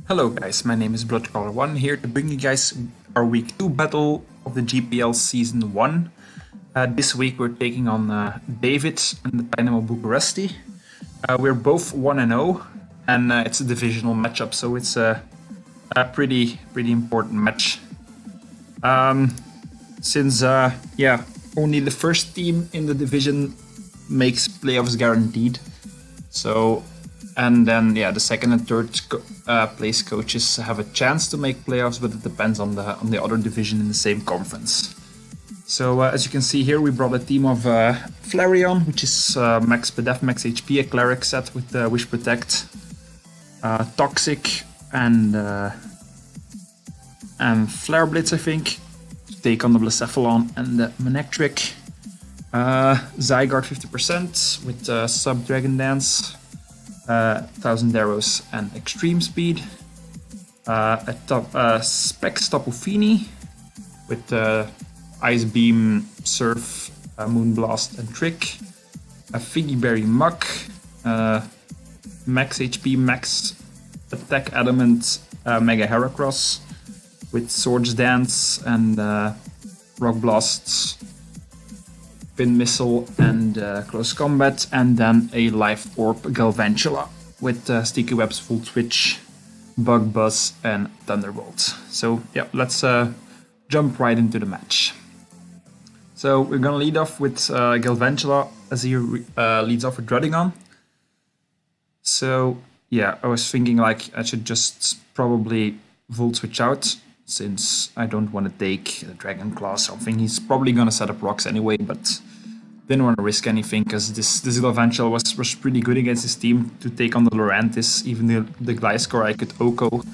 Hello guys, my name is Bloodcaller1 here to bring you guys our week 2 battle of the GPL season 1. This week we're taking on David and the Tynamo Bucuresti. We're both 1-0 and it's a divisional matchup, so it's a pretty important match. Since only the first team in the division makes playoffs guaranteed. So, and then the second and third place coaches have a chance to make playoffs, but it depends on the other division in the same conference. So as you can see here, we brought a team of Flareon, which is max PDF, max HP, a cleric set with Wish Protect, Toxic, and Flare Blitz, I think, to take on the Blacephalon and the Manectric. Zygarde 50% with Sub Dragon Dance, 1000 Arrows and Extreme Speed. A Specs Tapu Fini with Ice Beam, Surf, Moonblast and Trick. A Figgy Berry Muck, max HP, max attack Adamant, Mega Heracross with Swords Dance and Rock Blasts, Pin Missile and Close Combat, and then a Life Orb Galvantula with Sticky Webs, Full Twitch, Bug Buzz and Thunderbolt. So yeah, let's jump right into the match. So we're gonna lead off with Galvantula as he leads off with Druddigon. So yeah, I was thinking like I should just probably Volt Switch out, since I don't want to take the Dragon Claw or something. He's probably gonna set up rocks anyway, but didn't want to risk anything because this Galvantula was pretty good against his team to take on the Lurantis. Even the Gliscor I could OHKO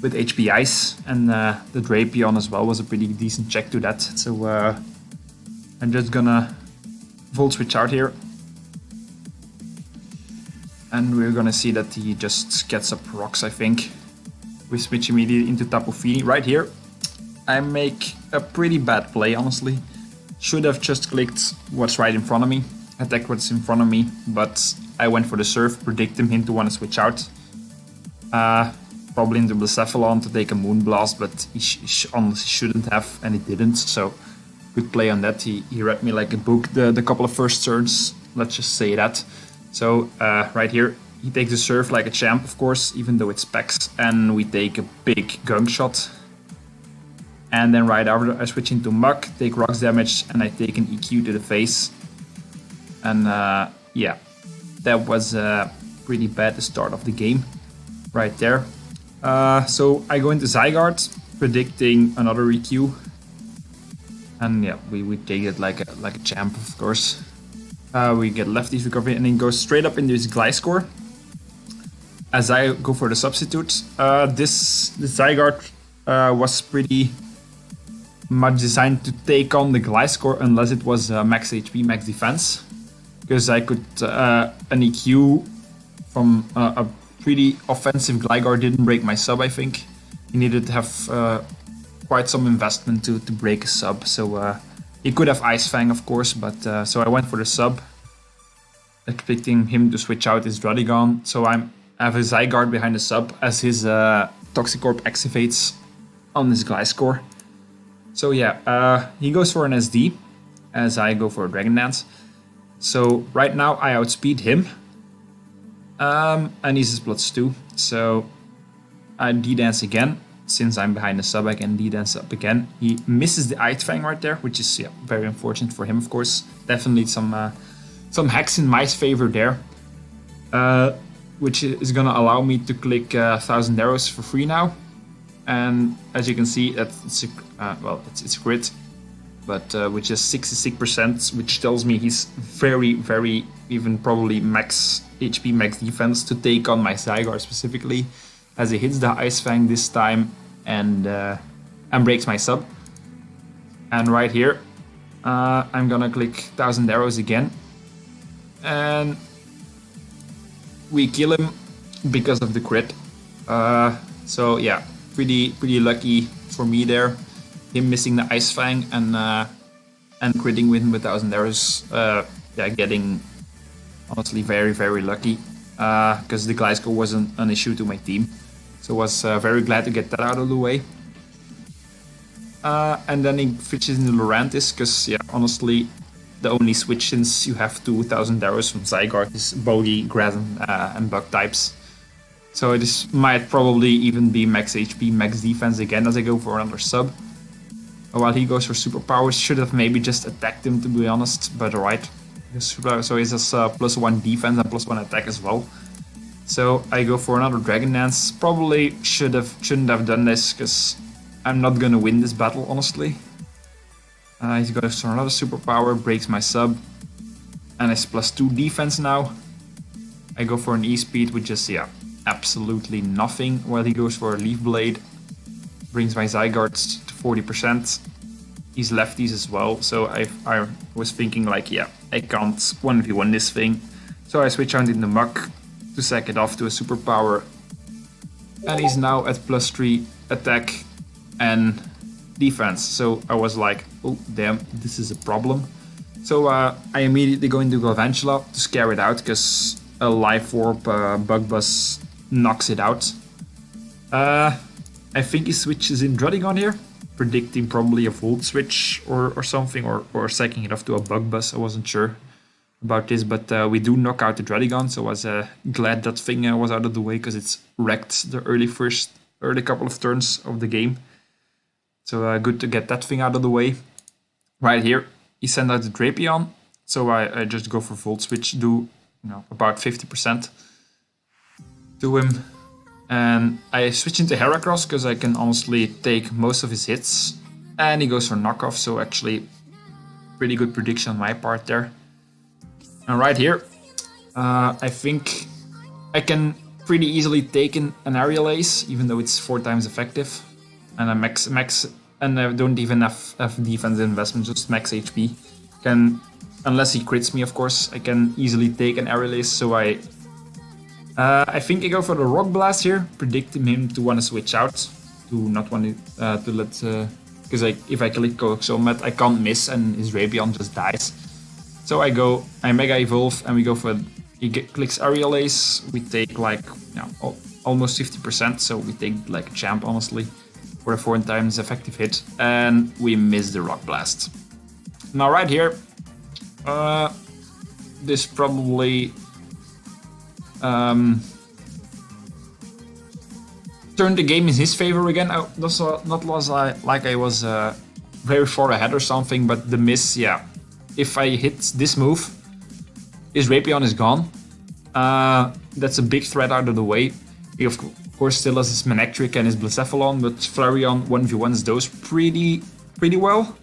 with HP Ice, and the Drapion as well was a pretty decent check to that. So I'm just gonna Volt Switch out here. And we're gonna see that he just gets up rocks, I think. We switch immediately into Tapu Fini. Right here, I make a pretty bad play, honestly. Should have just clicked what's right in front of me, attack what's in front of me, but I went for the Surf, predicting him to want to switch out. Probably into Blacephalon to take a Moonblast, but he honestly shouldn't have, and he didn't, so good play on that. He read me like a book the couple of first turns, let's just say that. So right here, he takes the Surf like a champ, of course, even though it's specs, and we take a big Gunk Shot. And then right after, I switch into Muck, take Rocks damage, and I take an EQ to the face. And yeah, that was pretty bad the start of the game, right there. So I go into Zygarde, predicting another EQ. And yeah, we take it like a champ, of course. We get Lefty's recovery, and then go straight up into his Gliscor. As I go for the substitute, this Zygarde was pretty much designed to take on the Gliscor unless it was max HP, max defense. Because I could, an EQ from a pretty offensive Gligar didn't break my sub, I think. He needed to have quite some investment to break a sub. So he could have Ice Fang, of course, but so I went for the sub, expecting him to switch out his Druddigon. So I have a Zygarde behind the sub as his Toxic Orb activates on his Gliscor. So yeah, he goes for an SD as I go for a Dragon Dance. So right now I outspeed him, and he's his plus 2. So I D-Dance again. Since I'm behind the sub, I can D-Dance up again. He misses the Ice Fang right there, which is very unfortunate for him, of course. Definitely some hacks in my favor there. Which is gonna allow me to click 1000 Arrows for free now, and as you can see, it's a crit, but which is 66%, which tells me he's very even probably max HP, max defense to take on my Zygarde specifically, as he hits the Ice Fang this time and breaks my sub. And right here, I'm gonna click 1000 Arrows again, and we kill him because of the crit. So yeah, pretty lucky for me there. Him missing the Ice Fang and critting with him with 1000 Arrows. Yeah, getting honestly very lucky because the Gliscor wasn't an issue to my team. So was very glad to get that out of the way. And then he switches into Lurantis, because yeah, honestly, the only switch since you have 2000 arrows from Zygarde is Bogey, Grass, and Bug types. So this might probably even be max HP, max defense again as I go for another sub. While he goes for superpowers, should have maybe just attacked him to be honest, but alright. So he has +1 defense and +1 attack as well. So I go for another Dragon Dance. Probably shouldn't have done this, because I'm not gonna win this battle honestly. He's got another superpower, breaks my sub, and it's +2 defense now. I go for an E-Speed with just, yeah, absolutely nothing, while he goes for a Leaf Blade, brings my Zygarde to 40%. He's lefties as well, so I was thinking like, yeah, I can't 1v1 this thing. So I switch out in the Muck to sack it off to a superpower, and he's now at +3 attack and defense. So I was like, oh damn, this is a problem. So I immediately go into Galvantula to scare it out, because a Life Orb Bug Buzz knocks it out. I think he switches in Druddigon here, predicting probably a Volt switch or something, or sacking it off to a Bug Buzz. I wasn't sure about this, but we do knock out the Druddigon, so I was glad that thing was out of the way, because it's wrecked the early couple of turns of the game. So good to get that thing out of the way. Right here, he sent out the Drapion, so I just go for Volt Switch, do about 50% to him. And I switch into Heracross, because I can honestly take most of his hits. And he goes for knockoff, so actually pretty good prediction on my part there. And right here, I think I can pretty easily take an Aerial Ace, even though it's 4 times effective. And I max, and I don't even have defense investment, just max HP. Unless he crits me, of course, I can easily take an Aerial Ace. So I think I go for the Rock Blast here, predicting him to want to switch out, to not want to let, because if I click Coxomet, I can't miss, and his Rapion just dies. So I Mega Evolve, and we go for, clicks Aerial Ace. We take like almost 50%, so we take like a champ honestly, for a 4 times effective hit, and we miss the Rock Blast. Now right here, this probably turned the game in his favor again. Not like I was very far ahead or something, but the miss, yeah. If I hit this move, his Rapion is gone. That's a big threat out of the way. He of course still has his Manectric and his Blacephalon, but Flareon 1v1s those pretty well.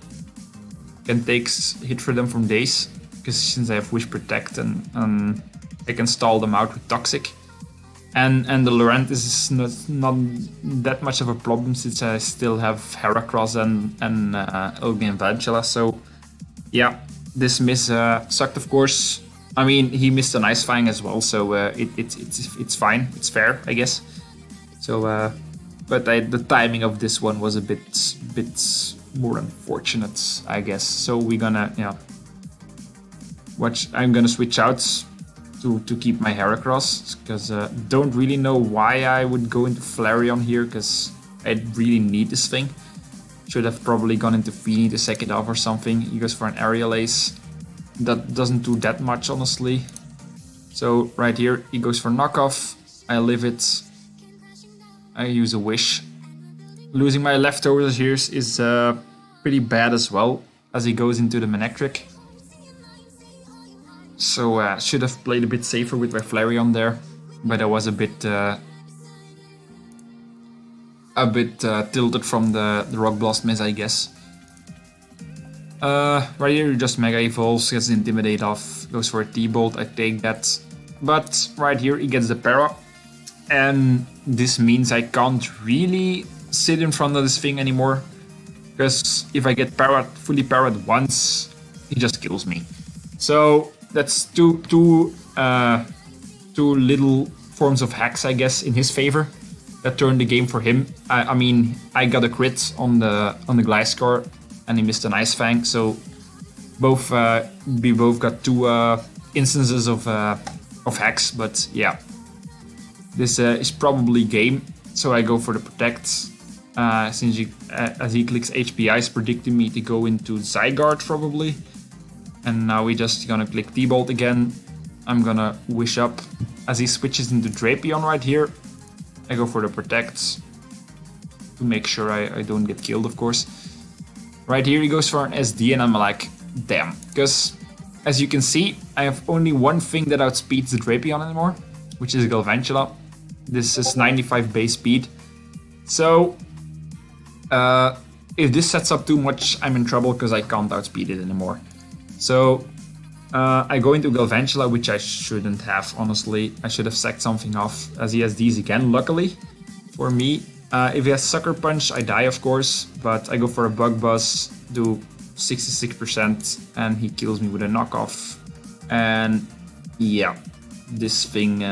Can take hit for them from days, because since I have Wish Protect and I can stall them out with Toxic. And the Lurantis is not that much of a problem, since I still have Heracross and Galvantula. So yeah, this miss sucked, of course. I mean, he missed an Ice Fang as well, so it's fine, it's fair, I guess. So, but the timing of this one was a bit more unfortunate, I guess. So we're gonna, I'm gonna switch out to keep my Heracross, because don't really know why I would go into Flareon here, because I really need this thing. Should have probably gone into Feeny to sack it off or something. He goes for an Aerial Ace. That doesn't do that much, honestly. So right here, he goes for knockoff. I live it. I use a Wish. Losing my leftovers here is pretty bad as well, as he goes into the Manectric. So should have played a bit safer with my Flareon there, but I was a bit tilted from the Rock Blast miss, I guess. Right here, he just Mega Evolves, gets the Intimidate off, goes for a T-Bolt, I take that. But right here, he gets the Para, and this means I can't really sit in front of this thing anymore, because if I get fully parried once, he just kills me. So that's two little forms of hacks, I guess, in his favor that turned the game for him. I mean, I got a crit on the Gliscor, and he missed an Ice Fang. So we both got 2 instances of hacks. But yeah, this is probably game. So I go for the protect. Since as he clicks HPI, is predicting me to go into Zygarde probably. And now we just gonna click T-Bolt again. I'm gonna wish up. As he switches into Drapion right here, I go for the protect to make sure I don't get killed, of course. Right here he goes for an SD and I'm like, damn. Because as you can see, I have only one thing that outspeeds the Drapion anymore, which is Galvantula. This is 95 base speed. So if this sets up too much, I'm in trouble because I can't outspeed it anymore. So I go into Galvantula, which I shouldn't have, honestly. I should have sacked something off, as he has these again, luckily for me. If he has Sucker Punch, I die, of course, but I go for a Bug Buzz, do 66%, and he kills me with a knockoff. And yeah, this thing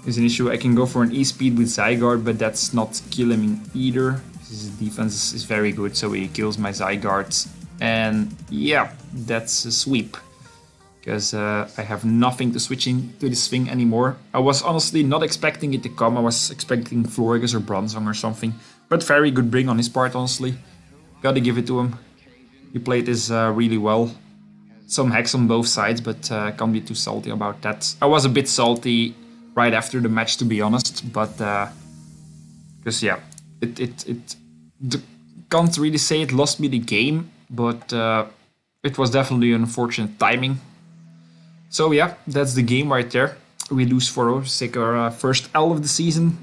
is an issue. I can go for an E-Speed with Zygarde, but that's not killing him either. His defense is very good, so he kills my Zygarde. And yeah, that's a sweep. Because I have nothing to switch into this thing anymore. I was honestly not expecting it to come. I was expecting Florigus or Bronzong or something. But very good bring on his part, honestly. Gotta give it to him. He played this really well. Some hacks on both sides, but can't be too salty about that. I was a bit salty right after the match, to be honest. But because yeah, it can't really say it lost me the game, but it was definitely unfortunate timing. So yeah, that's the game right there. We lose 4-0, take our first L of the season.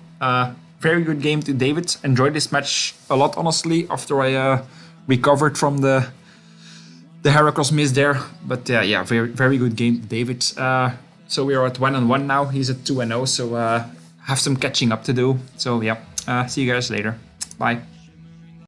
Very good game to David. Enjoyed this match a lot, honestly, after I recovered from the Heracross miss there. But yeah, very good game to David. So we are at 1-1 now. He's at 2-0, so have some catching up to do. So yeah, see you guys later. Bye.